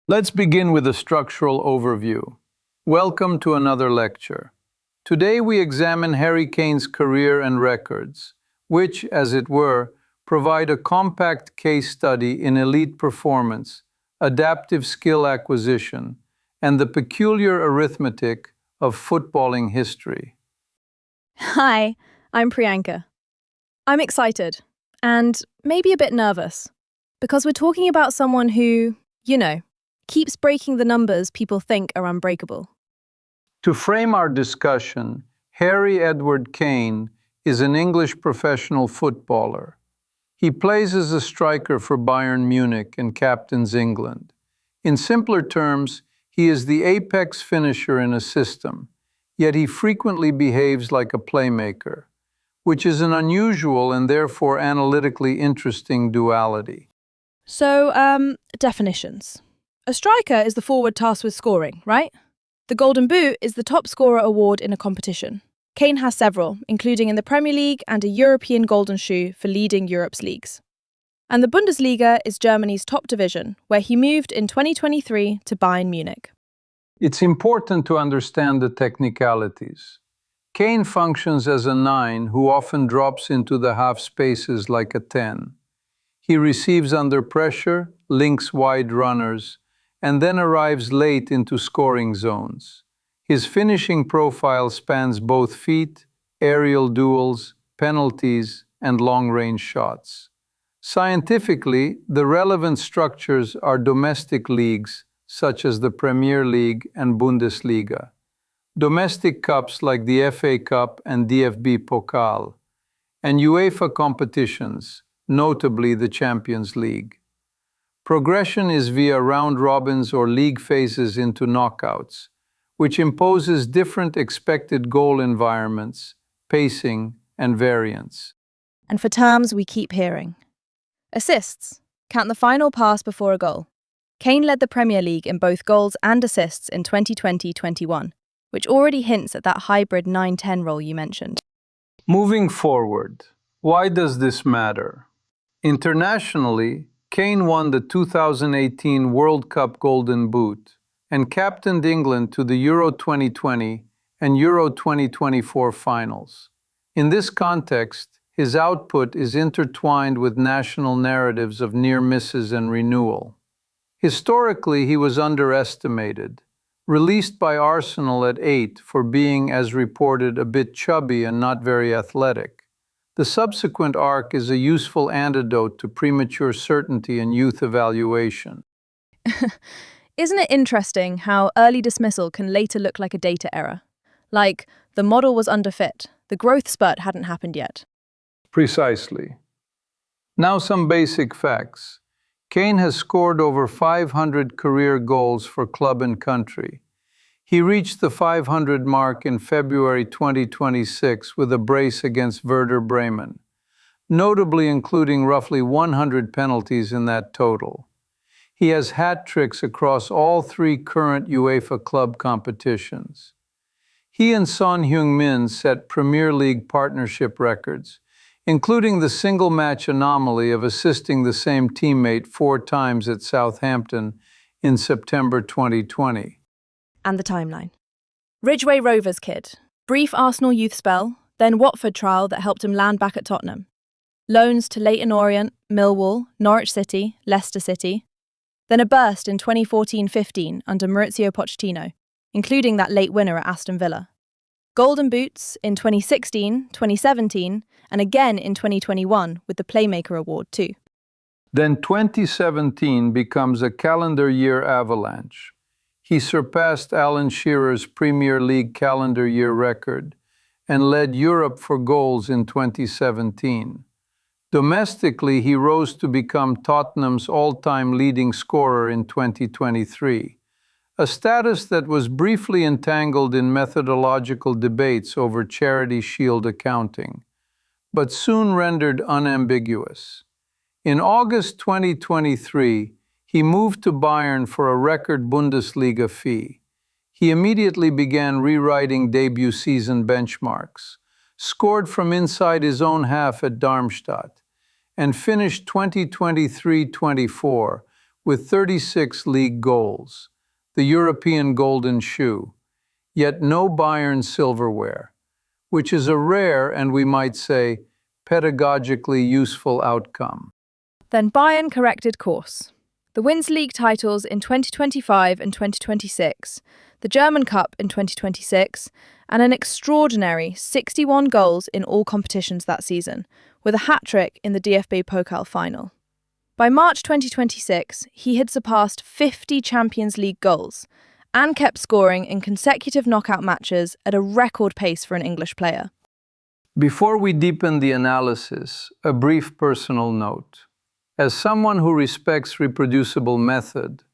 Let's begin with a structural overview. Welcome to another lecture. Today we examine Harry Kane's career and records, which, as it were, provide a compact case study in elite performance, adaptive skill acquisition, and the peculiar arithmetic of footballing history. Hi, I'm Priyanka. I'm excited, and maybe a bit nervous, because we're talking about someone who, keeps breaking the numbers people think are unbreakable. To frame our discussion, Harry Edward Kane is an English professional footballer. He plays as a striker for Bayern Munich and captains England. In simpler terms, he is the apex finisher in a system, yet he frequently behaves like a playmaker, which is an unusual and therefore analytically interesting duality. So, definitions. A striker is the forward tasked with scoring, right? The Golden Boot is the top scorer award in a competition. Kane has several, including in the Premier League and a European Golden Shoe for leading Europe's leagues. And the Bundesliga is Germany's top division, where he moved in 2023 to Bayern Munich. It's important to understand the technicalities. Kane functions as a 9 who often drops into the half spaces like a 10. He receives under pressure, links wide runners, and then arrives late into scoring zones. His finishing profile spans both feet, aerial duels, penalties, and long-range shots. Scientifically, the relevant structures are domestic leagues, such as the Premier League and Bundesliga, domestic cups like the FA Cup and DFB Pokal, and UEFA competitions, notably the Champions League. Progression is via round robins or league phases into knockouts, which imposes different expected goal environments, pacing, and variance. And for terms we keep hearing. Assists. Count the final pass before a goal. Kane led the Premier League in both goals and assists in 2020-21, which already hints at that hybrid 9-10 role you mentioned. Moving forward, why does this matter? Internationally, Kane won the 2018 World Cup Golden Boot and captained England to the Euro 2020 and Euro 2024 finals. In this context, his output is intertwined with national narratives of near misses and renewal. Historically, he was underestimated, released by Arsenal at 8 for being, as reported, a bit chubby and not very athletic. The subsequent arc is a useful antidote to premature certainty and youth evaluation. Isn't it interesting how early dismissal can later look like a data error? Like, the model was underfit, the growth spurt hadn't happened yet. Precisely. Now some basic facts. Kane has scored over 500 career goals for club and country. He reached the 500 mark in February 2026 with a brace against Werder Bremen, notably including roughly 100 penalties in that total. He has hat tricks across all 3 current UEFA club competitions. He and Son Heung-min set Premier League partnership records, including the single-match anomaly of assisting the same teammate 4 times at Southampton in September 2020. And the timeline. Ridgeway Rovers kid, brief Arsenal youth spell, then Watford trial that helped him land back at Tottenham. Loans to Leyton Orient, Millwall, Norwich City, Leicester City. Then a burst in 2014-15 under Maurizio Pochettino, including that late winner at Aston Villa. Golden Boots in 2016, 2017, and again in 2021 with the Playmaker Award too. Then 2017 becomes a calendar year avalanche. He surpassed Alan Shearer's Premier League calendar year record and led Europe for goals in 2017. Domestically, he rose to become Tottenham's all-time leading scorer in 2023, a status that was briefly entangled in methodological debates over Charity Shield accounting, but soon rendered unambiguous. In August 2023, he moved to Bayern for a record Bundesliga fee. He immediately began rewriting debut season benchmarks, scored from inside his own half at Darmstadt, and finished 2023-24 with 36 league goals, the European Golden Shoe, yet no Bayern silverware, which is a rare and, we might say, pedagogically useful outcome. Then Bayern corrected course. The wins league titles in 2025 and 2026, the German Cup in 2026, and an extraordinary 61 goals in all competitions that season, with a hat-trick in the DFB Pokal final. By March 2026, he had surpassed 50 Champions League goals and kept scoring in consecutive knockout matches at a record pace for an English player. Before we deepen the analysis, a brief personal note. As someone who respects reproducible method,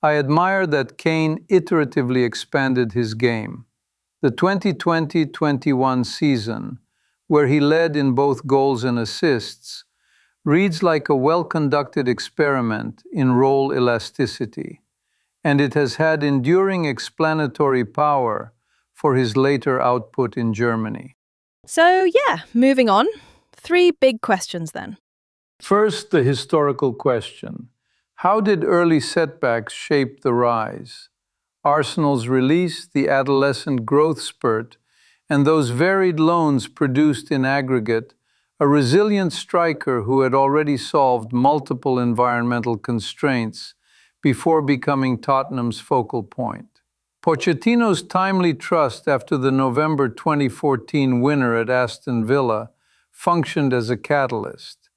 I admire that Kane iteratively expanded his game. The 2020-21 season, where he led in both goals and assists, reads like a well-conducted experiment in role elasticity, and it has had enduring explanatory power for his later output in Germany. So yeah, moving on. 3 big questions then. First, the historical question. How did early setbacks shape the rise? Arsenal's release, the adolescent growth spurt, and those varied loans produced in aggregate a resilient striker who had already solved multiple environmental constraints before becoming Tottenham's focal point. Pochettino's timely trust after the November 2014 winner at Aston Villa functioned as a catalyst.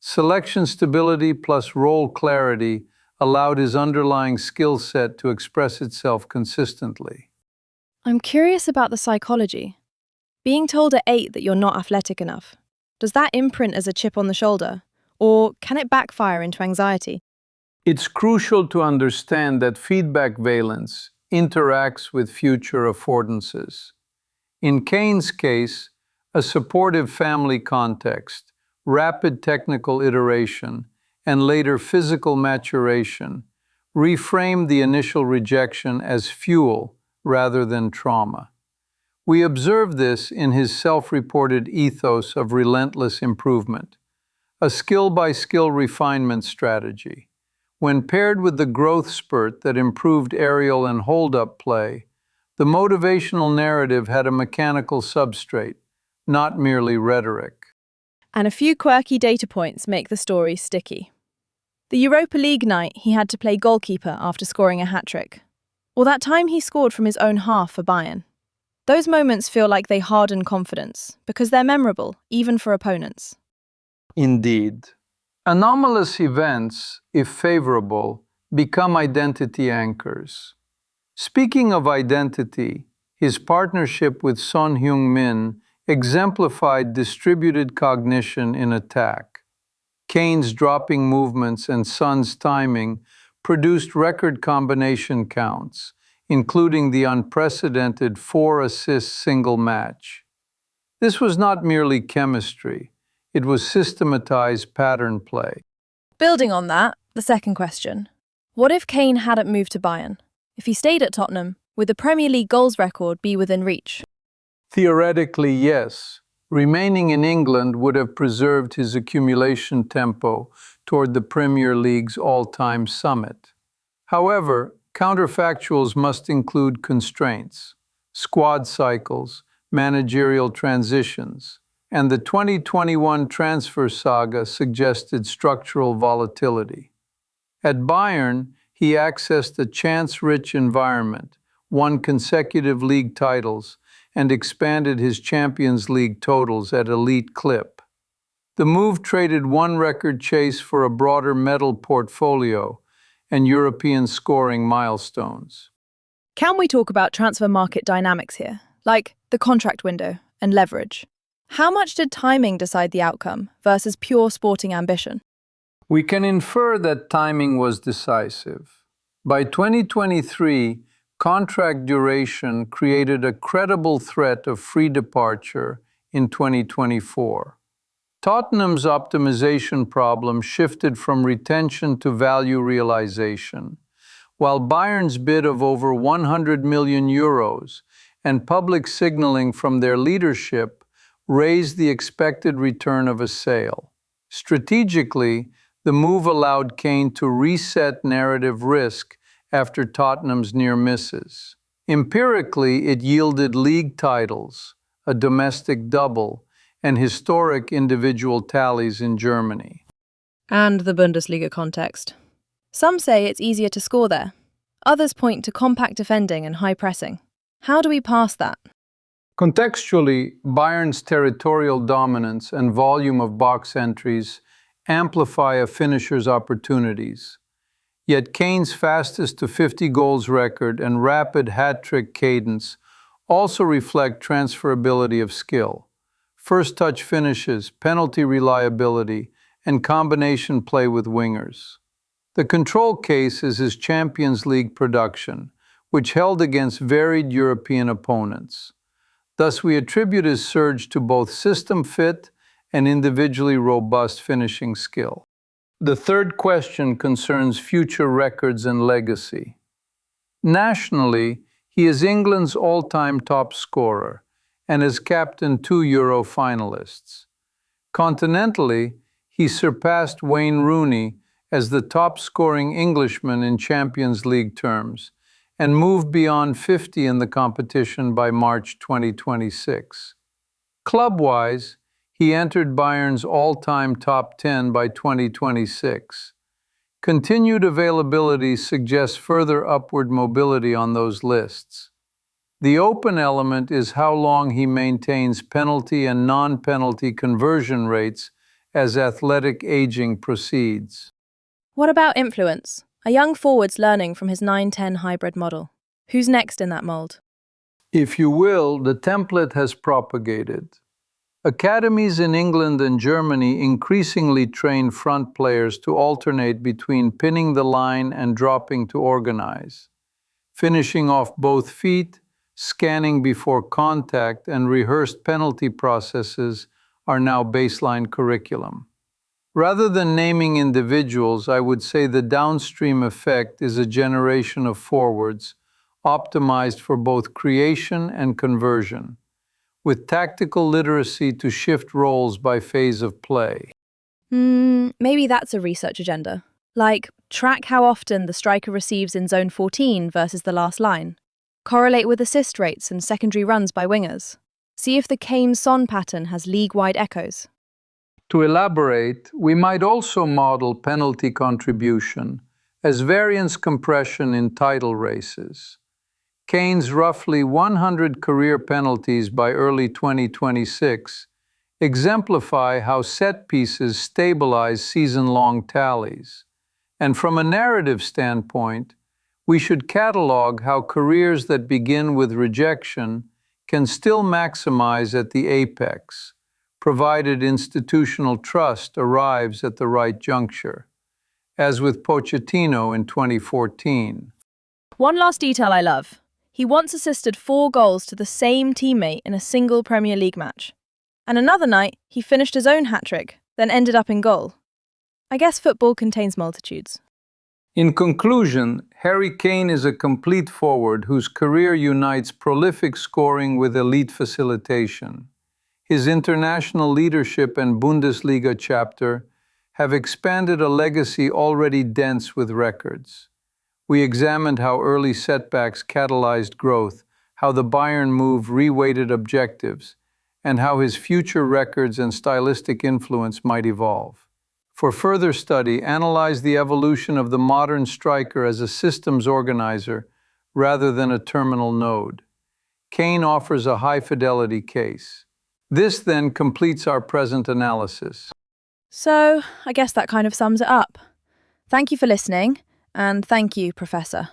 Selection stability plus role clarity allowed his underlying skill set to express itself consistently. I'm curious about the psychology. Being told at 8 that you're not athletic enough, does that imprint as a chip on the shoulder? Or can it backfire into anxiety? It's crucial to understand that feedback valence interacts with future affordances. In Kane's case, a supportive family context, rapid technical iteration, and later physical maturation reframed the initial rejection as fuel rather than trauma. We observe this in his self-reported ethos of relentless improvement, a skill-by-skill refinement strategy. When paired with the growth spurt that improved aerial and hold-up play, the motivational narrative had a mechanical substrate, not merely rhetoric. And a few quirky data points make the story sticky. The Europa League night he had to play goalkeeper after scoring a hat-trick, or that time he scored from his own half for Bayern. Those moments feel like they harden confidence, because they're memorable, even for opponents. Indeed. Anomalous events, if favorable, become identity anchors. Speaking of identity, his partnership with Son Heung-min exemplified distributed cognition in attack. Kane's dropping movements and Son's timing produced record combination counts, including the unprecedented 4-assist single match. This was not merely chemistry, it was systematized pattern play. Building on that, the second question. What if Kane hadn't moved to Bayern? If he stayed at Tottenham, would the Premier League goals record be within reach? Theoretically, yes. Remaining in England would have preserved his accumulation tempo toward the Premier League's all-time summit. However, counterfactuals must include constraints, squad cycles, managerial transitions, and the 2021 transfer saga suggested structural volatility. At Bayern, he accessed a chance-rich environment, won consecutive league titles, and expanded his Champions League totals at elite clip. The move traded one record chase for a broader medal portfolio and European scoring milestones. Can we talk about transfer market dynamics here, like the contract window and leverage? How much did timing decide the outcome versus pure sporting ambition? We can infer that timing was decisive. By 2023, contract duration created a credible threat of free departure in 2024. Tottenham's optimization problem shifted from retention to value realization, while Bayern's bid of over 100 million euros and public signaling from their leadership raised the expected return of a sale. Strategically, The move allowed Kane to reset narrative risk after Tottenham's near misses. Empirically, it yielded league titles, a domestic double, and historic individual tallies in Germany. And the Bundesliga context. Some say it's easier to score there. Others point to compact defending and high pressing. How do we pass that? Contextually, Bayern's territorial dominance and volume of box entries amplify a finisher's opportunities. Yet Kane's fastest to 50 goals record and rapid hat-trick cadence also reflect transferability of skill. First-touch finishes, penalty reliability, and combination play with wingers. The control case is his Champions League production, which held against varied European opponents. Thus, we attribute his surge to both system fit and individually robust finishing skill. The third question concerns future records and legacy. Nationally, he is England's all-time top scorer and has captained 2 Euro finalists. Continentally, he surpassed Wayne Rooney as the top-scoring Englishman in Champions League terms and moved beyond 50 in the competition by March 2026. Club-wise, he entered Bayern's all-time top 10 by 2026. Continued availability suggests further upward mobility on those lists. The open element is how long he maintains penalty and non-penalty conversion rates as athletic aging proceeds. What about influence? A young forward's learning from his 9-10 hybrid model. Who's next in that mold? If you will, the template has propagated. Academies in England and Germany increasingly train front players to alternate between pinning the line and dropping to organize. Finishing off both feet, scanning before contact, and rehearsed penalty processes are now baseline curriculum. Rather than naming individuals, I would say the downstream effect is a generation of forwards optimized for both creation and conversion, with tactical literacy to shift roles by phase of play. Maybe that's a research agenda. Like, track how often the striker receives in zone 14 versus the last line. Correlate with assist rates and secondary runs by wingers. See if the Kane-Son pattern has league-wide echoes. To elaborate, we might also model penalty contribution as variance compression in title races. Kane's roughly 100 career penalties by early 2026 exemplify how set pieces stabilize season-long tallies. And from a narrative standpoint, we should catalog how careers that begin with rejection can still maximize at the apex, provided institutional trust arrives at the right juncture, as with Pochettino in 2014. One last detail I love. He once assisted 4 goals to the same teammate in a single Premier League match. And another night, he finished his own hat-trick, then ended up in goal. I guess football contains multitudes. In conclusion, Harry Kane is a complete forward whose career unites prolific scoring with elite facilitation. His international leadership and Bundesliga chapter have expanded a legacy already dense with records. We examined how early setbacks catalyzed growth, how the Bayern move reweighted objectives, and how his future records and stylistic influence might evolve. For further study, analyze the evolution of the modern striker as a systems organizer rather than a terminal node. Kane offers a high-fidelity case. This then completes our present analysis. So, I guess that kind of sums it up. Thank you for listening, and thank you, Professor.